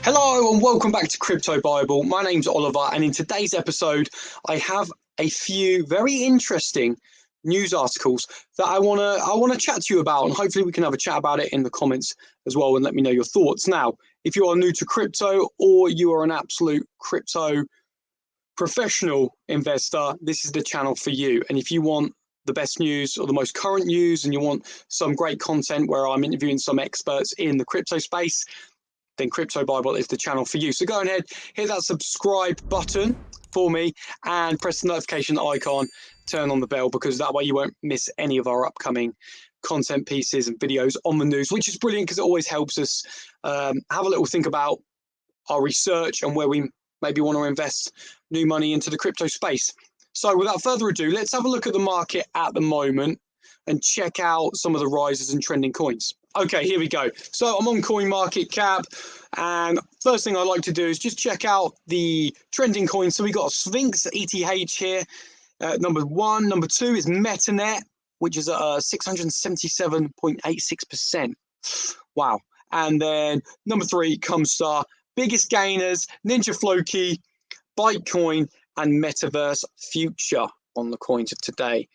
Hello and welcome back to Crypto Bible. My name's Oliver, and in today's episode, I have a few very interesting news articles that I wanna chat to you about, and hopefully we can have a chat about it in the comments as well and let me know your thoughts. Now, if you are new to crypto or you are an absolute crypto professional investor, this is the channel for you. And if you want the best news or the most current news and you want some great content where I'm interviewing some experts in the crypto space, then Crypto Bible is the channel for you. So go ahead, hit that subscribe button for me and press the notification icon, turn on the bell, because that way you won't miss any of our upcoming content pieces and videos on the news, which is brilliant because it always helps us have a little think about our research and where we maybe want to invest new money into the crypto space. So without further ado, let's have a look at the market at the moment and check out some of the rises and trending coins. Okay, here we go. So I'm on CoinMarketCap, and first thing I like to do is just check out the trending coins. So we got Sphinx ETH here, number one. Number two is MetaNet, which is at 677.86%. Wow. And then number three, Comstar. Biggest gainers, Ninja Floki, Bitcoin, and Metaverse Future on the coins of today.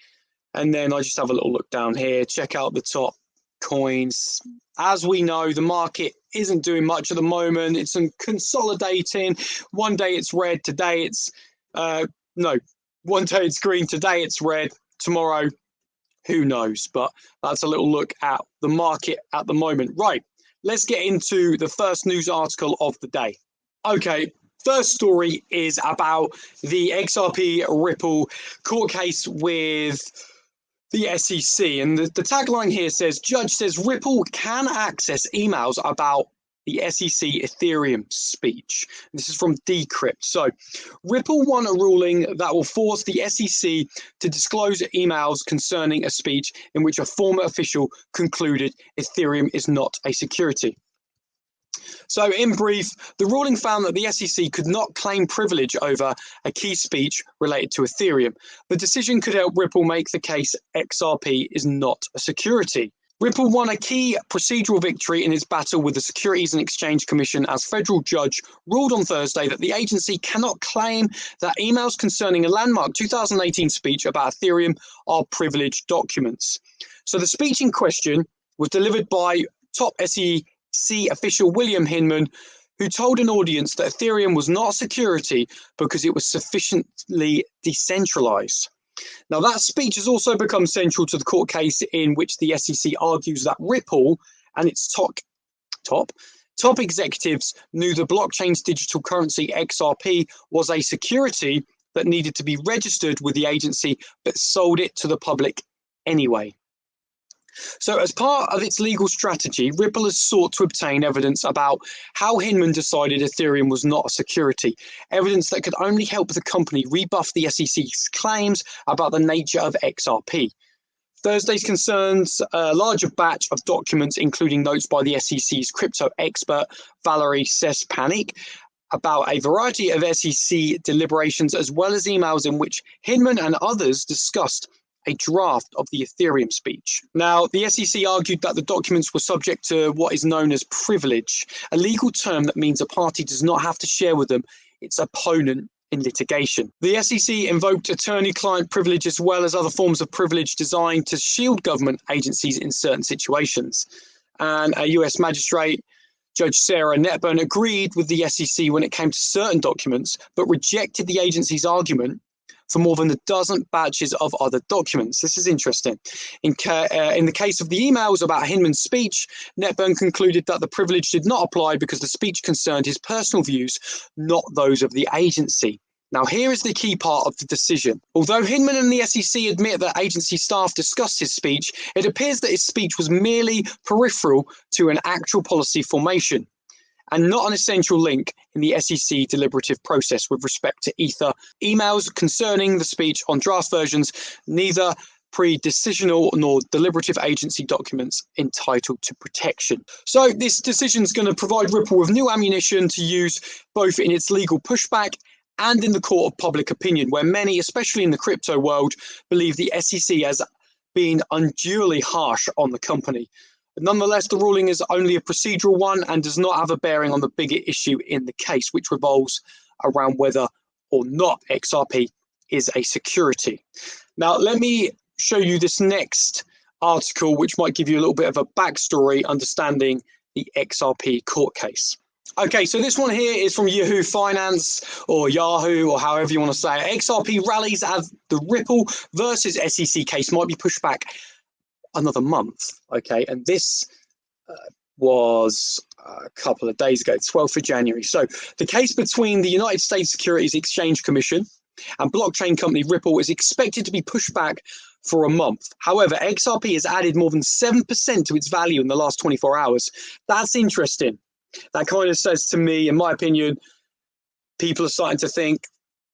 And then I just have a little look down here, check out the top coins. As we know, the market isn't doing much at the moment. It's consolidating. One day it's red, today it's one day it's green, today it's red, tomorrow who knows. But that's a little look at the market at the moment. Right, let's get into the first news article of the day. Okay, first story is about the XRP Ripple court case with the SEC, and the tagline here says, judge says Ripple can access emails about the SEC Ethereum speech. This is from Decrypt. So Ripple won a ruling that will force the SEC to disclose emails concerning a speech in which a former official concluded Ethereum is not a security. So in brief, the ruling found that the SEC could not claim privilege over a key speech related to Ethereum. The decision could help Ripple make the case XRP is not a security. Ripple won a key procedural victory in its battle with the Securities and Exchange Commission as federal judge ruled on Thursday that the agency cannot claim that emails concerning a landmark 2018 speech about Ethereum are privileged documents. So the speech in question was delivered by top SEC official William Hinman, who told an audience that Ethereum was not a security because it was sufficiently decentralized. Now, that speech has also become central to the court case in which the SEC argues that Ripple and its top executives knew the blockchain's digital currency XRP was a security that needed to be registered with the agency, but sold it to the public anyway. So as part of its legal strategy, Ripple has sought to obtain evidence about how Hinman decided Ethereum was not a security, evidence that could only help the company rebuff the SEC's claims about the nature of XRP. Thursday's concerns a larger batch of documents, including notes by the SEC's crypto expert Valerie Cespanik about a variety of SEC deliberations, as well as emails in which Hinman and others discussed a draft of the Ethereum speech. Now, the SEC argued that the documents were subject to what is known as privilege, a legal term that means a party does not have to share with them its opponent in litigation. The SEC invoked attorney-client privilege as well as other forms of privilege designed to shield government agencies in certain situations. And a US magistrate, Judge Sarah Netburn, agreed with the SEC when it came to certain documents, but rejected the agency's argument for more than a dozen batches of other documents. This is interesting. In the case of the emails about Hinman's speech, Netburn concluded that the privilege did not apply because the speech concerned his personal views, not those of the agency. Now, here is the key part of the decision. Although Hinman and the SEC admit that agency staff discussed his speech, it appears that his speech was merely peripheral to an actual policy formation and not an essential link in the SEC deliberative process with respect to Ether emails concerning the speech on draft versions, neither pre-decisional nor deliberative agency documents entitled to protection. So this decision is going to provide Ripple with new ammunition to use both in its legal pushback and in the court of public opinion, where many, especially in the crypto world, believe the SEC has been unduly harsh on the company. Nonetheless, the ruling is only a procedural one and does not have a bearing on the bigger issue in the case, which revolves around whether or not XRP is a security. Now, let me show you this next article, which might give you a little bit of a backstory understanding the XRP court case. Okay, so this one here is from Yahoo Finance or Yahoo or however you want to say it. XRP rallies as the Ripple versus SEC case might be pushed back another month. Okay, and this was a couple of days ago, 12th of January. So the case between the United States Securities Exchange Commission and blockchain company Ripple is expected to be pushed back for a month. However, XRP has added more than 7% to its value in the last 24 hours. That's interesting. That kind of says to me, in my opinion, people are starting to think,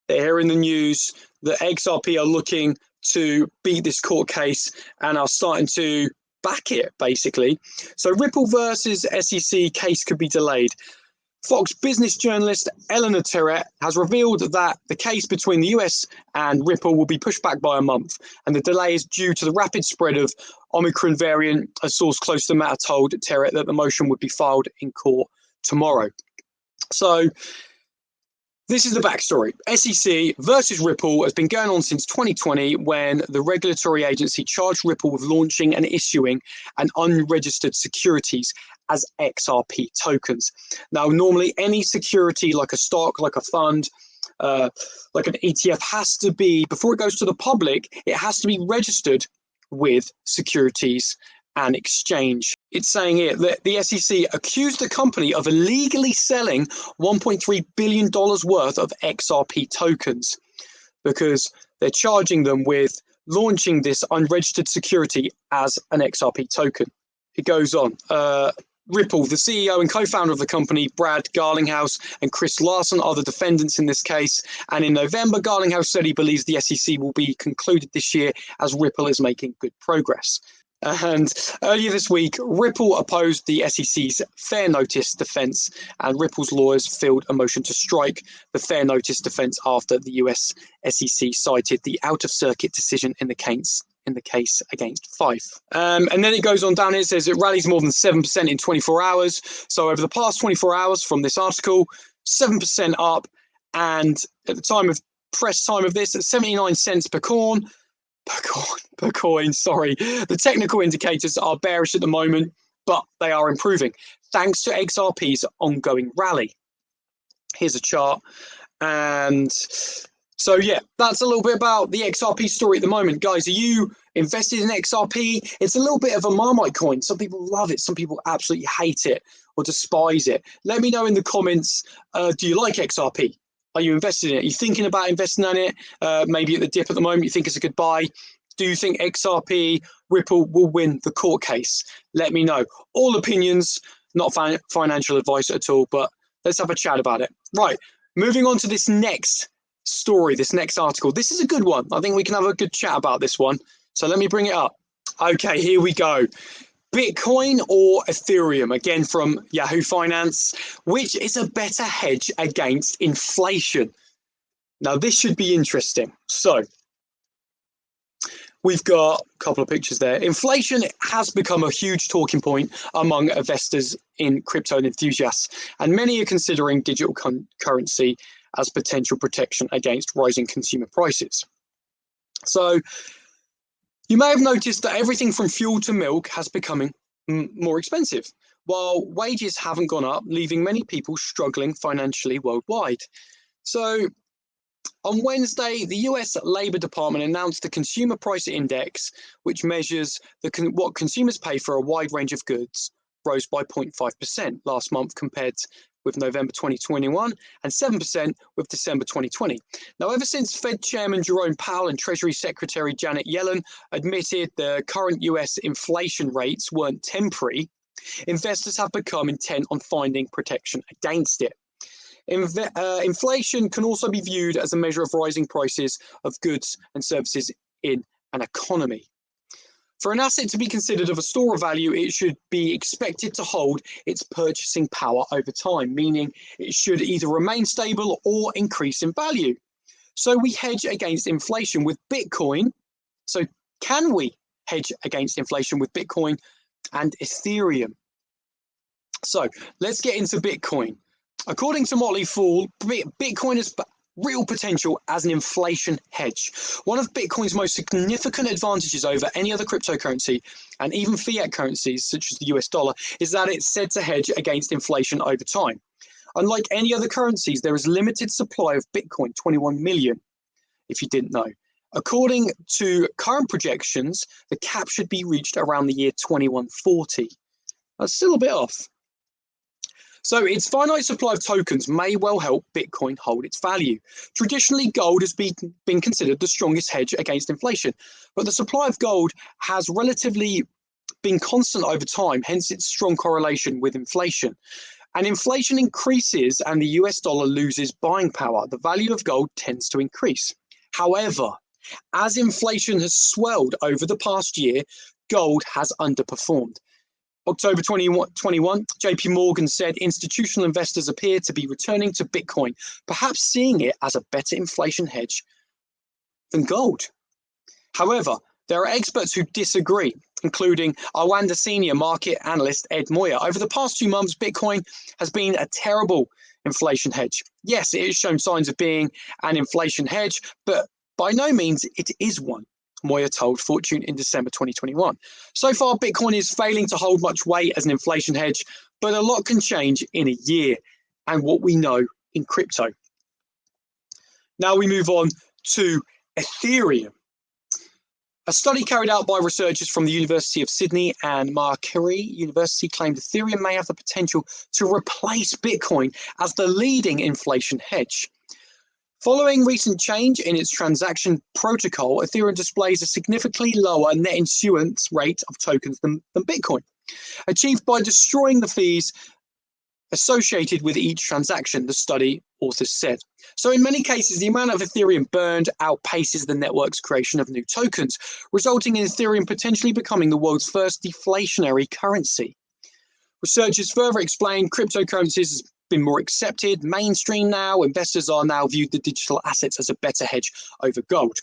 they're hearing the news that XRP are looking to beat this court case and are starting to back it, basically. So Ripple versus SEC case could be delayed. Fox business journalist Eleanor Terrett has revealed that the case between the US and Ripple will be pushed back by a month, and the delay is due to the rapid spread of Omicron variant. A source close to the matter told Terrett that the motion would be filed in court tomorrow. So this is the backstory. SEC versus Ripple has been going on since 2020 when the regulatory agency charged Ripple with launching and issuing an unregistered securities as XRP tokens. Now, normally any security like a stock, like a fund, like an ETF has to be, before it goes to the public, it has to be registered with Securities and Exchange. It's saying here that the SEC accused the company of illegally selling $1.3 billion worth of XRP tokens because they're charging them with launching this unregistered security as an XRP token. It goes on. Ripple, the CEO and co-founder of the company, Brad Garlinghouse and Chris Larson are the defendants in this case. And in November, Garlinghouse said he believes the SEC will be concluded this year as Ripple is making good progress. And earlier this week, Ripple opposed the SEC's fair notice defense, and Ripple's lawyers filed a motion to strike the fair notice defense after the US SEC cited the out-of-circuit decision in the case against Fife. And then it goes on down here, it says it rallies more than 7% in 24 hours. So over the past 24 hours from this article, 7% up, and at the time of press time of this, at 79 cents per coin, sorry. The technical indicators are bearish at the moment, but they are improving thanks to XRP's ongoing rally. Here's a chart. And so, yeah, that's a little bit about the XRP story at the moment. Guys, are you invested in XRP? It's a little bit of a Marmite coin. Some people love it. Some people absolutely hate it or despise it. Let me know in the comments, do you like XRP? Are you invested in it? Are you thinking about investing in it? Maybe at the dip at the moment, you think it's a good buy. Do you think XRP Ripple will win the court case? Let me know. All opinions, not financial advice at all, but let's have a chat about it. Right, moving on to this next story, this next article. This is a good one. I think we can have a good chat about this one. So let me bring it up. Okay, here we go. Bitcoin or Ethereum, again from Yahoo Finance, which is a better hedge against inflation? Now, this should be interesting. So we've got a couple of pictures there. Inflation has become a huge talking point among investors in crypto enthusiasts, and many are considering digital currency as potential protection against rising consumer prices. So you may have noticed that everything from fuel to milk has becoming more expensive, while wages haven't gone up, leaving many people struggling financially worldwide. So on Wednesday, the US Labor Department announced the Consumer Price Index, which measures what consumers pay for a wide range of goods, rose by 0.5% last month compared with November 2021 and 7% with December 2020. Now, ever since Fed Chairman Jerome Powell and Treasury Secretary Janet Yellen admitted the current US inflation rates weren't temporary, investors have become intent on finding protection against it. Inflation can also be viewed as a measure of rising prices of goods and services in an economy. For an asset to be considered of a store of value, it should be expected to hold its purchasing power over time, meaning it should either remain stable or increase in value. So we hedge against inflation with Bitcoin. So can we hedge against inflation with Bitcoin? and Ethereum. So let's get into Bitcoin. According to Motley Fool, Bitcoin has real potential as an inflation hedge. One of Bitcoin's most significant advantages over any other cryptocurrency, and even fiat currencies such as the US dollar, is that it's said to hedge against inflation over time. Unlike any other currencies, there is limited supply of Bitcoin, 21 million, if you didn't know. According to current projections, the cap should be reached around the year 2140. That's still a bit off. So its finite supply of tokens may well help Bitcoin hold its value. Traditionally, gold has been considered the strongest hedge against inflation, but the supply of gold has relatively been constant over time, hence its strong correlation with inflation. And inflation increases and the US dollar loses buying power. The value of gold tends to increase. However, as inflation has swelled over the past year, gold has underperformed. October 2021, JP Morgan said institutional investors appear to be returning to Bitcoin, perhaps seeing it as a better inflation hedge than gold. However, there are experts who disagree, including Awanda senior market analyst Ed Moyer. Over the past 2 months, Bitcoin has been a terrible inflation hedge. Yes, it has shown signs of being an inflation hedge, but by no means it is one, Moyer told Fortune in December 2021. So far, Bitcoin is failing to hold much weight as an inflation hedge, but a lot can change in a year and what we know in crypto. Now we move on to Ethereum. A study carried out by researchers from the University of Sydney and Macquarie University claimed Ethereum may have the potential to replace Bitcoin as the leading inflation hedge. Following recent change in its transaction protocol, Ethereum displays a significantly lower net issuance rate of tokens than Bitcoin, achieved by destroying the fees associated with each transaction, the study authors said. So in many cases, the amount of Ethereum burned outpaces the network's creation of new tokens, resulting in Ethereum potentially becoming the world's first deflationary currency. Researchers further explained cryptocurrencies has been more accepted, mainstream now. Investors are now viewed the digital assets as a better hedge over gold.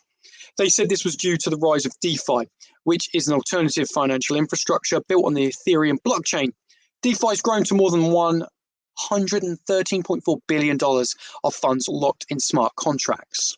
They said this was due to the rise of DeFi, which is an alternative financial infrastructure built on the Ethereum blockchain. DeFi has grown to more than $113.4 billion of funds locked in smart contracts.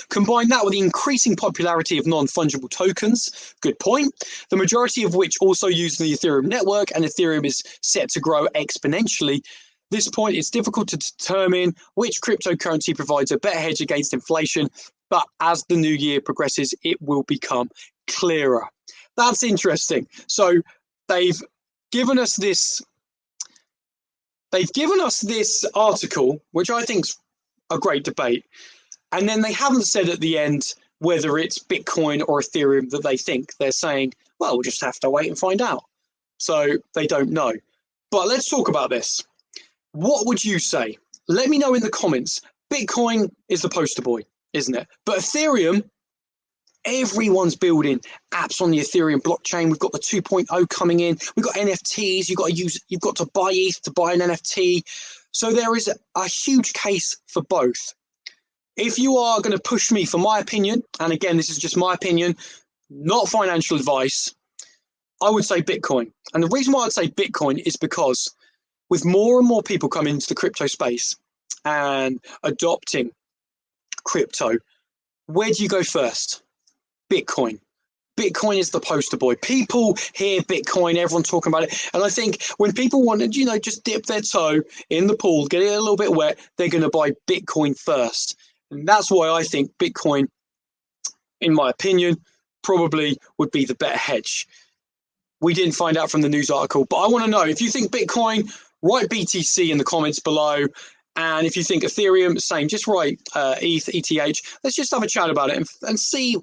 Combine that with the increasing popularity of non-fungible tokens, good point, the majority of which also use the Ethereum network, and Ethereum is set to grow exponentially. This point, it's difficult to determine which cryptocurrency provides a better hedge against inflation, but as the new year progresses, it will become clearer. That's interesting. So they've given us this article, which I think's a great debate. And then they haven't said at the end whether it's Bitcoin or Ethereum that they think. They're saying, well, we'll just have to wait and find out. So they don't know. But let's talk about this. What would you say? Let me know in the comments. Bitcoin is the poster boy, isn't it? But Ethereum, everyone's building apps on the Ethereum blockchain. We've got the 2.0 coming in. We've got NFTs. You've got to buy ETH to buy an NFT. So there is a huge case for both. If you are going to push me for my opinion, and again, this is just my opinion, not financial advice, I would say Bitcoin. And the reason why I'd say Bitcoin is because with more and more people coming into the crypto space and adopting crypto, where do you go first? Bitcoin. Bitcoin is the poster boy. People hear Bitcoin, everyone talking about it. And I think when people want to, just dip their toe in the pool, get it a little bit wet, they're going to buy Bitcoin first. And that's why I think Bitcoin, in my opinion, probably would be the better hedge. We didn't find out from the news article, but I want to know if you think Bitcoin, write BTC in the comments below. And if you think Ethereum, same, just write ETH. Let's just have a chat about it and see,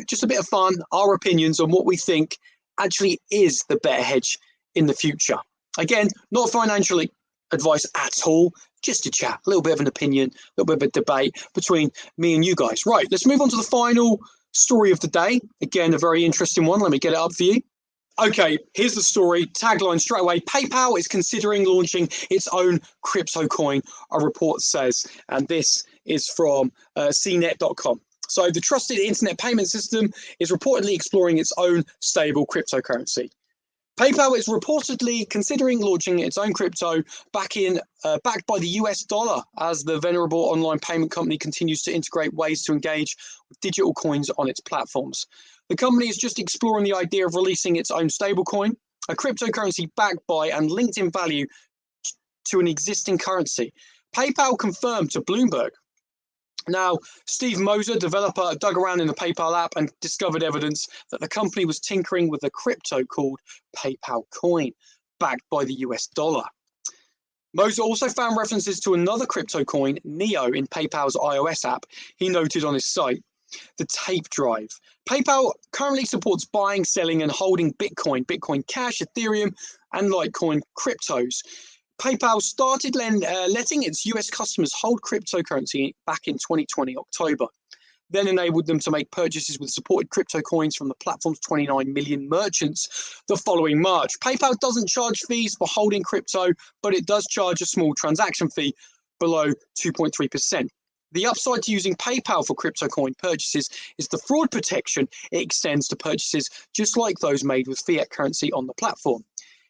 just a bit of fun, our opinions on what we think actually is the better hedge in the future. Again, not financial advice at all, just a chat, a little bit of an opinion, a little bit of a debate between me and you guys. Right, let's move on to the final story of the day. Again, a very interesting one. Let me get it up for you. Okay, here's the story. Tagline straight away. PayPal is considering launching its own crypto coin, a report says. And this is from cnet.com. So the trusted internet payment system is reportedly exploring its own stable cryptocurrency. PayPal is reportedly considering launching its own crypto backed by the US dollar, as the venerable online payment company continues to integrate ways to engage with digital coins on its platforms. The company is just exploring the idea of releasing its own stablecoin, a cryptocurrency backed by and linked in value to an existing currency. PayPal confirmed to Bloomberg. Now, Steve Moser, developer, dug around in the PayPal app and discovered evidence that the company was tinkering with a crypto called PayPal Coin, backed by the US dollar. Moser also found references to another crypto coin, Neo, in PayPal's iOS app. He noted on his site the tape drive. PayPal currently supports buying, selling, and holding Bitcoin, Bitcoin Cash, Ethereum, and Litecoin cryptos. PayPal started letting its US customers hold cryptocurrency back in 2020 October, then enabled them to make purchases with supported crypto coins from the platform's 29 million merchants the following March. PayPal doesn't charge fees for holding crypto, but it does charge a small transaction fee below 2.3%. The upside to using PayPal for crypto coin purchases is the fraud protection it extends to purchases just like those made with fiat currency on the platform.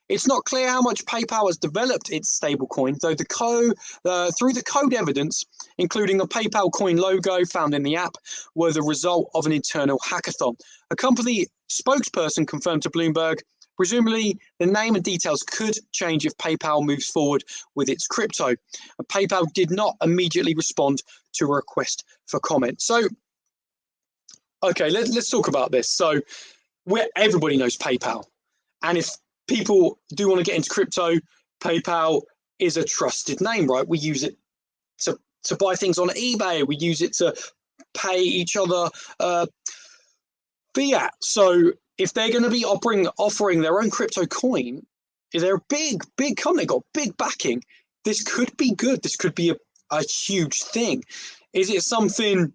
It's not clear how much PayPal has developed its stablecoin, though through the code evidence, including the PayPal coin logo found in the app, were the result of an internal hackathon. A company spokesperson confirmed to Bloomberg, presumably the name and details could change if PayPal moves forward with its crypto. And PayPal did not immediately respond to a request for comment. So, okay, let's talk about this. So, everybody knows PayPal, and if people do want to get into crypto, PayPal is a trusted name, right? We use it to buy things on eBay. We use it to pay each other fiat. So if they're going to be offering their own crypto coin, they're a big company, got big backing. This could be good. This could be a huge thing. Is it something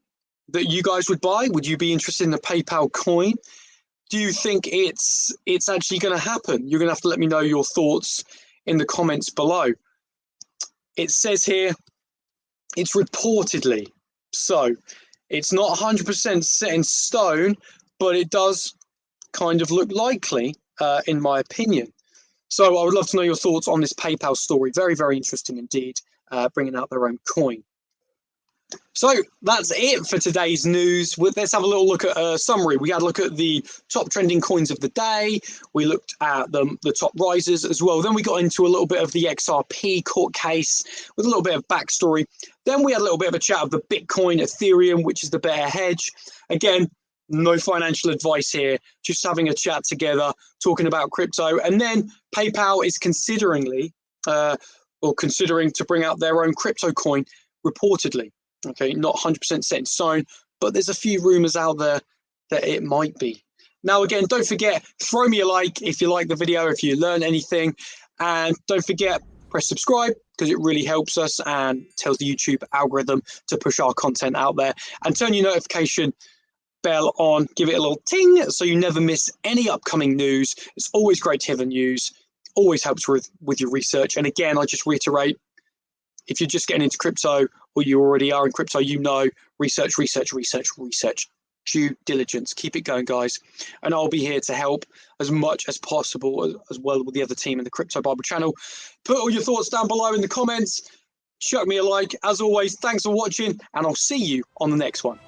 that you guys would buy? Would you be interested in the PayPal coin? Do you think it's actually going to happen? You're going to have to let me know your thoughts in the comments below. It says here, it's reportedly. So it's not 100% set in stone, but it does kind of look likely, in my opinion. So I would love to know your thoughts on this PayPal story. Very, very interesting indeed, bringing out their own coin. So that's it for today's news. Let's have a little look at a summary. We had a look at the top trending coins of the day. We looked at the top risers as well. Then we got into a little bit of the XRP court case with a little bit of backstory. Then we had a little bit of a chat of the Bitcoin, Ethereum, which is the bear hedge. Again, no financial advice here, just having a chat together, talking about crypto. And then PayPal is considering to bring out their own crypto coin, reportedly. Okay, not 100% set in stone, but there's a few rumors out there that it might be. Now, again, don't forget, throw me a like if you like the video, if you learn anything, and don't forget, press subscribe because it really helps us and tells the YouTube algorithm to push our content out there, and turn your notification bell on, give it a little ting so you never miss any upcoming news. It's always great to hear the news, always helps with your research. And again, I just reiterate, if you're just getting into crypto or you already are in crypto, research, due diligence. Keep it going, guys. And I'll be here to help as much as possible, as well with the other team in the Crypto Bible channel. Put all your thoughts down below in the comments. Chuck me a like. As always, thanks for watching, and I'll see you on the next one.